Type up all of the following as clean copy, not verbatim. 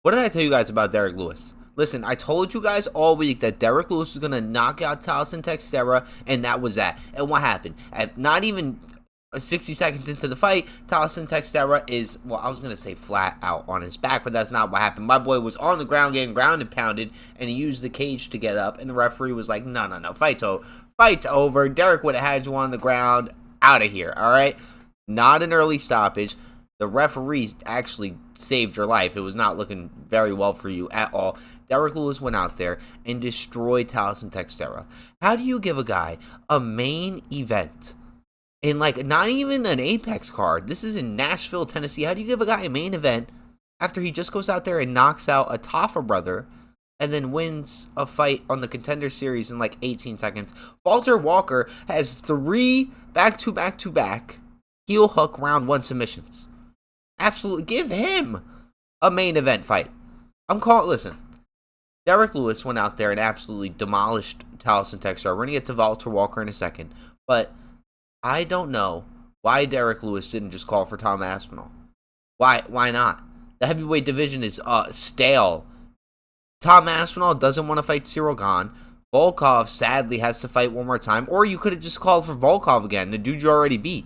What did I tell you guys about Derrick Lewis? Listen, I told you guys all week that Derrick Lewis was going to knock out Tallison Teixeira, and that was that. And what happened? At not even 60 seconds into the fight, Tallison Teixeira is, well, I was going to say flat out on his back, but that's not what happened. My boy was on the ground getting ground and pounded, and he used the cage to get up, and the referee was like, no, fight's over. Fight's over. Derrick would have had you on the ground. Out of here, all right? Not an early stoppage. The referee actually saved your life. It was not looking very well for you at all. Derrick Lewis went out there and destroyed Tallison Teixeira. How do you give a guy a main event in, like, not even an Apex card? This is in Nashville, Tennessee. How do you give a guy a main event after he just goes out there and knocks out a Taffa brother and then wins a fight on the Contender Series in like 18 seconds? Walter Walker has 3 back-to-back heel hook round 1 submissions. Absolutely, give him a main event fight. Listen, Derrick Lewis went out there and absolutely demolished Tallison Teixeira. We're going to get to Walter Walker in a second, but I don't know why Derrick Lewis didn't just call for Tom Aspinall. Why not? The heavyweight division is stale. Tom Aspinall doesn't want to fight Cyril Gane. Volkov sadly has to fight one more time, or you could have just called for Volkov again, the dude you already beat.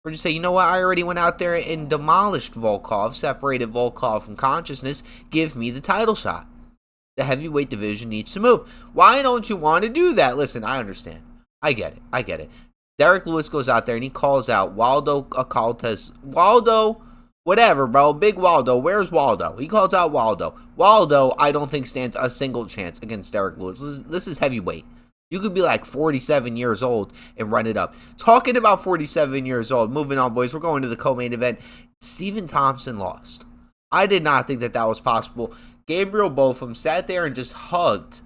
Or just say, you know what, I already went out there and demolished Volkov, separated Volkov from consciousness, give me the title shot. The heavyweight division needs to move. Why don't you want to do that? Listen, I understand. I get it. Derrick Lewis goes out there and he calls out Waldo Acultes. Waldo, whatever, bro. Big Waldo. Where's Waldo? He calls out Waldo. Waldo, I don't think stands a single chance against Derrick Lewis. This is heavyweight. You could be like 47 years old and run it up. Talking about 47 years old, moving on, boys. We're going to the co-main event. Stephen Thompson lost. I did not think that was possible. Gabriel Botham sat there and just hugged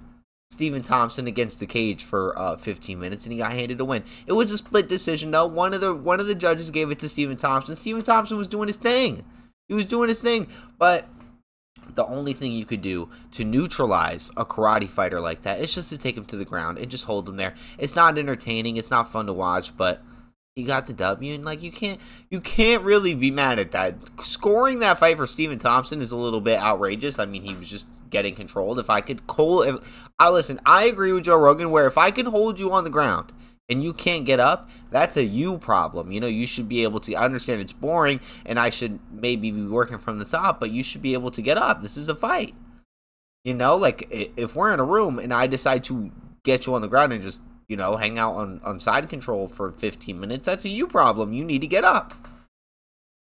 Stephen Thompson against the cage for 15 minutes, and he got handed a win. It was a split decision, though. One of the judges gave it to Stephen Thompson. Stephen Thompson was doing his thing. But the only thing you could do to neutralize a karate fighter like that is just to take him to the ground and just hold him there. It's not entertaining. It's not fun to watch, but he got the W, and like you can't really be mad at that. Scoring that fight for Stephen Thompson is a little bit outrageous. I mean, he was just getting controlled. I agree with Joe Rogan where if I can hold you on the ground and you can't get up, that's a you problem. You know, you should be able to. I understand it's boring, and I should maybe be working from the top, but you should be able to get up. This is a fight. You know, like if we're in a room and I decide to get you on the ground and just, you know, hang out on side control for 15 minutes, that's a you problem. You need to get up.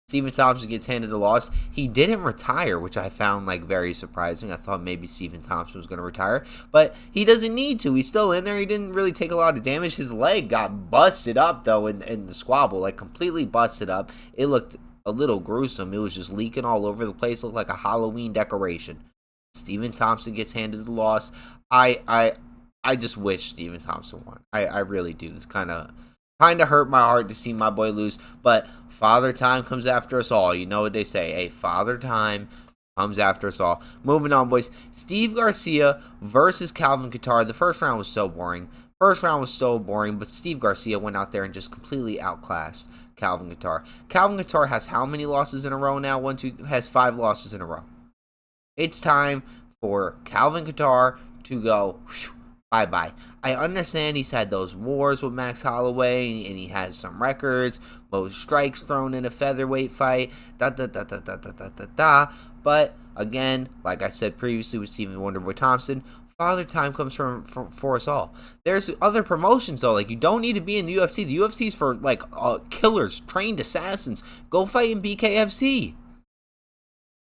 Stephen Thompson gets handed the loss. He didn't retire, which I found like very surprising. I thought maybe Stephen Thompson was going to retire, but he doesn't need to. He's still in there. He didn't really take a lot of damage. His leg got busted up, though, in the squabble, like completely busted up. It looked a little gruesome. It was just leaking all over the place. It looked like a Halloween decoration. Stephen Thompson gets handed the loss. I just wish Stephen Thompson won. I really do. It's kind of hurt my heart to see my boy lose, but Father Time comes after us all. You know what they say. Hey, Father Time comes after us all. Moving on, boys. Steve Garcia versus Calvin Kattar. The first round was so boring. But Steve Garcia went out there and just completely outclassed Calvin Kattar. Calvin Kattar has how many losses in a row now? Has 5 losses in a row. It's time for Calvin Kattar to go bye-bye. I understand he's had those wars with Max Holloway, and he has some records, most strikes thrown in a featherweight fight, But, again, like I said previously with Stephen Wonderboy Thompson, Father Time comes for us all. There's other promotions, though. Like, you don't need to be in the UFC. The UFC is for, like, killers, trained assassins. Go fight in BKFC.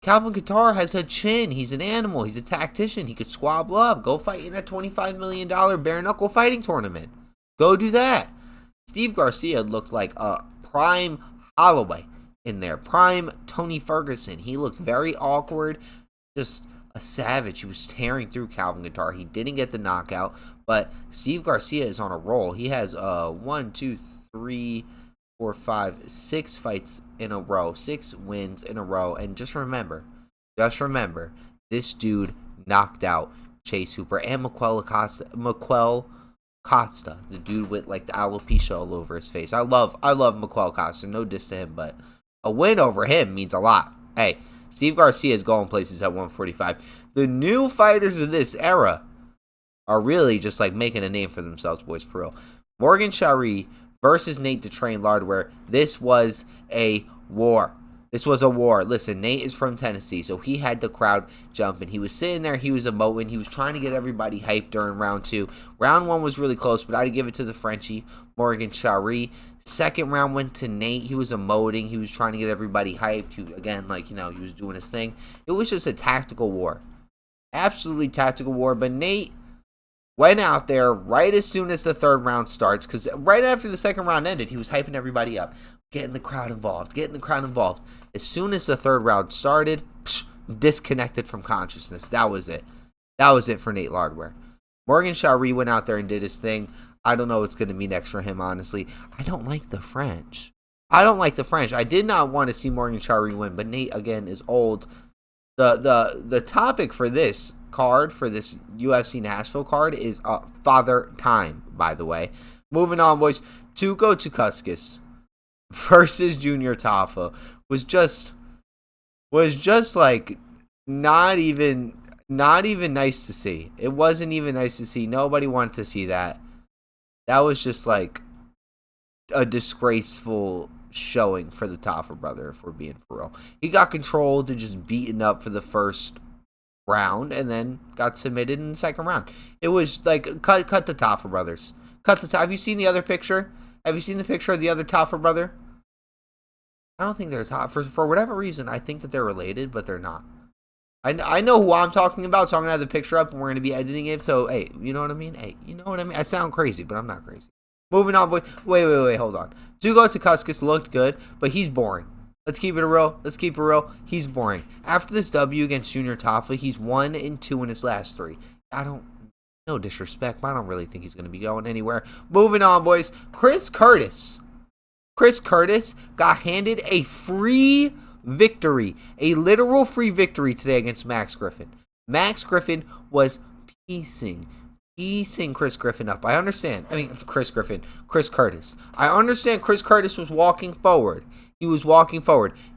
Calvin Kattar has a chin. He's an animal. He's a tactician. He could squabble up. Go fight in that $25 million bare knuckle fighting tournament. Go do that. Steve Garcia looked like a prime Holloway in there. Prime Tony Ferguson. He looked very awkward. Just a savage. He was tearing through Calvin Kattar. He didn't get the knockout, but Steve Garcia is on a roll. He has 6 fights in a row, 6 wins in a row. And just remember, this dude knocked out Chase Hooper and Miquel Costa, the dude with like the alopecia all over his face. I love Miquel Costa, no diss to him, but a win over him means a lot. Hey, Steve Garcia is going places at 145. The new fighters of this era are really just like making a name for themselves, boys, for real. Morgan Charry versus Nate the Train Lardware. This was a war. This was a war. Listen, Nate is from Tennessee, so he had the crowd jumping. He was sitting there. He was emoting. He was trying to get everybody hyped during round 2. Round 1 was really close, but I'd give it to the Frenchie, Morgan Charry. Second round went to Nate. He was emoting. He was trying to get everybody hyped. He, again, like, he was doing his thing. It was just a tactical war. Absolutely tactical war, but Nate went out there right as soon as the third round starts, because right after the second round ended, he was hyping everybody up. Getting the crowd involved. As soon as the third round started, disconnected from consciousness. That was it. That was it for Nate Lardware. Morgan Charry went out there and did his thing. I don't know what's going to be next for him, honestly. I don't like the French. I did not want to see Morgan Charry win, but Nate, again, is old. The topic for this card, for this UFC Nashville card, is Father Time, by the way. Moving on, boys. Tuco Tukaskis versus Junior Tafa was just like not even nice to see. It wasn't even nice to see. Nobody wanted to see that. That was just like a disgraceful showing for the Tafa brother, if we're being for real. He got controlled and just beaten up for the first round and then got submitted in the second round. It was like cut the Tafa brothers. Have you seen the other picture? Have you seen the picture of the other Tafa brother? I don't think they're for whatever reason. I think that they're related, but they're not. I know who I'm talking about, so I'm gonna have the picture up and we're gonna be editing it. So hey, you know what I mean? I sound crazy, but I'm not crazy. Moving on, boy. Wait, hold on. Tuco Tukaskis looked good, but he's boring. Let's keep it real. He's boring. After this W against Junior Tafa, he's 1-2 in his last 3. No disrespect, but I don't really think he's going to be going anywhere. Moving on, boys. Chris Curtis got handed a free victory, a literal free victory today against Max Griffin. Max Griffin was piecing Chris Griffin up. Chris Curtis. I understand Chris Curtis was walking forward.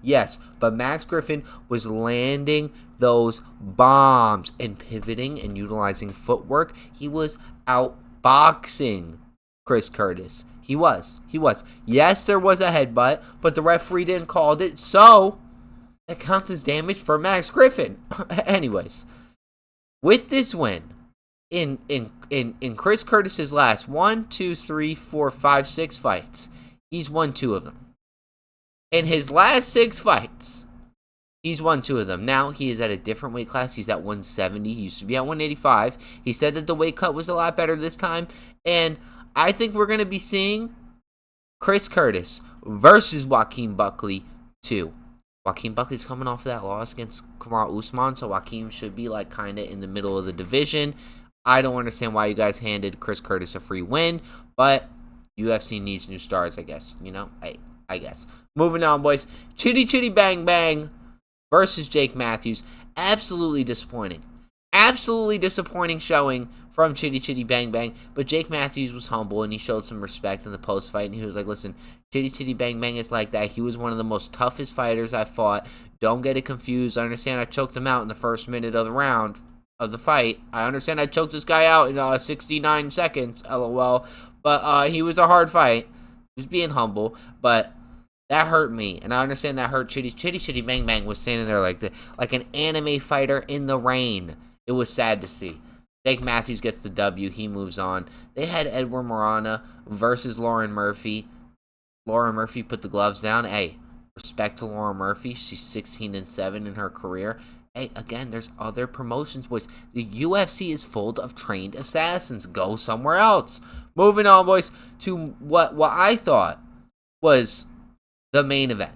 Yes, but Max Griffin was landing those bombs and pivoting and utilizing footwork. He was outboxing Chris Curtis. He was. Yes, there was a headbutt, but the referee didn't call it, so that counts as damage for Max Griffin. Anyways, with this win, in Chris Curtis's last 6 fights, he's won 2 of them. In his last 6 fights, he's won 2 of them. Now, he is at a different weight class. He's at 170. He used to be at 185. He said that the weight cut was a lot better this time. And I think we're going to be seeing Chris Curtis versus Joaquin Buckley 2. Joaquin Buckley's coming off of that loss against Kamaru Usman, so Joaquin should be like kind of in the middle of the division. I don't understand why you guys handed Chris Curtis a free win, but UFC needs new stars, I guess. I guess. Moving on, boys. Chitty Chitty Bang Bang versus Jake Matthews. Absolutely disappointing showing from Chitty Chitty Bang Bang. But Jake Matthews was humble and he showed some respect in the post fight. And he was like, listen, Chitty Chitty Bang Bang is like that. He was one of the most toughest fighters I fought. Don't get it confused. I understand I choked him out in the first minute of the round of the fight. I understand I choked this guy out in 69 seconds. LOL. But he was a hard fight. He was being humble. But that hurt me, and I understand that hurt Chitty. Chitty Bang Bang was standing there like an anime fighter in the rain. It was sad to see. Jake Matthews gets the W. He moves on. They had Edward Morana versus Lauren Murphy. Lauren Murphy put the gloves down. Hey, respect to Lauren Murphy. She's 16-7 in her career. Hey, again, there's other promotions, boys. The UFC is full of trained assassins. Go somewhere else. Moving on, boys, to what I thought was the main event.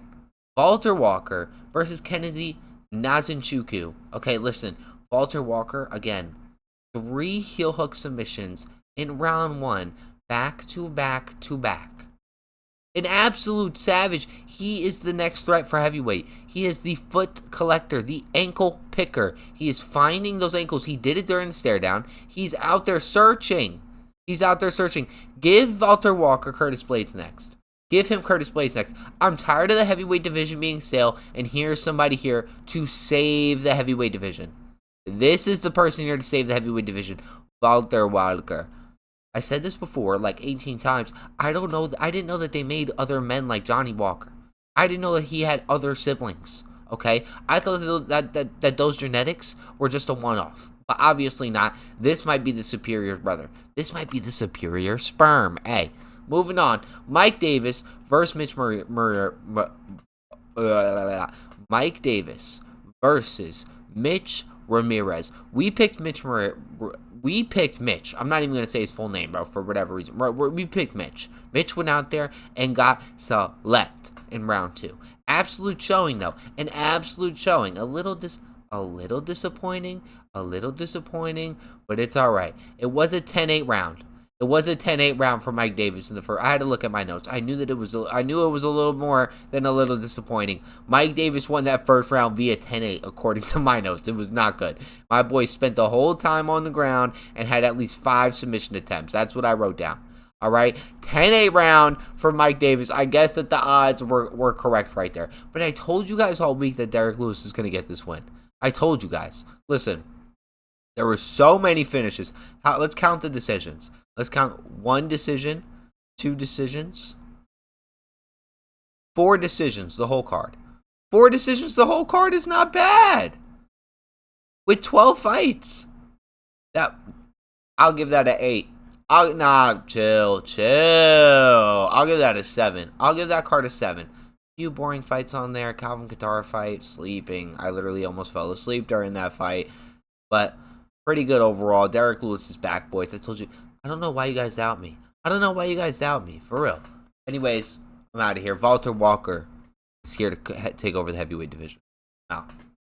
Walter Walker versus Kennedy Nazinchukwu. Okay, listen. Walter Walker, again, 3 heel hook submissions in round 1. Back to back. An absolute savage. He is the next threat for heavyweight. He is the foot collector, the ankle picker. He is finding those ankles. He did it during the stare down. He's out there searching. Give Walter Walker Curtis Blades next. Give him Curtis Blades next. I'm tired of the heavyweight division being stale, and here's somebody here to save the heavyweight division. This is the person here to save the heavyweight division, Walter Walker. I said this before like 18 times. I didn't know that they made other men like Johnny Walker. I didn't know that he had other siblings. Okay, I thought that those genetics were just a one-off, but obviously not. This might be the superior brother. This might be the superior sperm. Hey, moving on. Mike Davis versus Mike Davis versus Mitch Ramirez. We picked Mitch. I'm not even going to say his full name, bro, for whatever reason. We picked Mitch. Mitch went out there and got select in round 2. Absolute showing, though. An absolute showing. A little disappointing, but it's all right. It was a 10-8 round. It was a 10-8 round for Mike Davis in the first. I had to look at my notes. I knew it was a little more than a little disappointing. Mike Davis won that first round via 10-8, according to my notes. It was not good. My boy spent the whole time on the ground and had at least 5 submission attempts. That's what I wrote down. All right, 10-8 round for Mike Davis. I guess that the odds were correct right there. But I told you guys all week that Derrick Lewis is going to get this win. I told you guys. Listen, there were so many finishes. Let's count the decisions. Let's count 1 decision, 2 decisions, 4 decisions, the whole card. 4 decisions, the whole card is not bad. With 12 fights. I'll give that an 8. Chill. I'll give that a 7. I'll give that card a 7. Few boring fights on there. Calvin Kattar fight, sleeping. I literally almost fell asleep during that fight. But pretty good overall. Derrick Lewis is back, boys. I told you. I don't know why you guys doubt me. For real. Anyways, I'm out of here. Walter Walker is here to take over the heavyweight division. Now.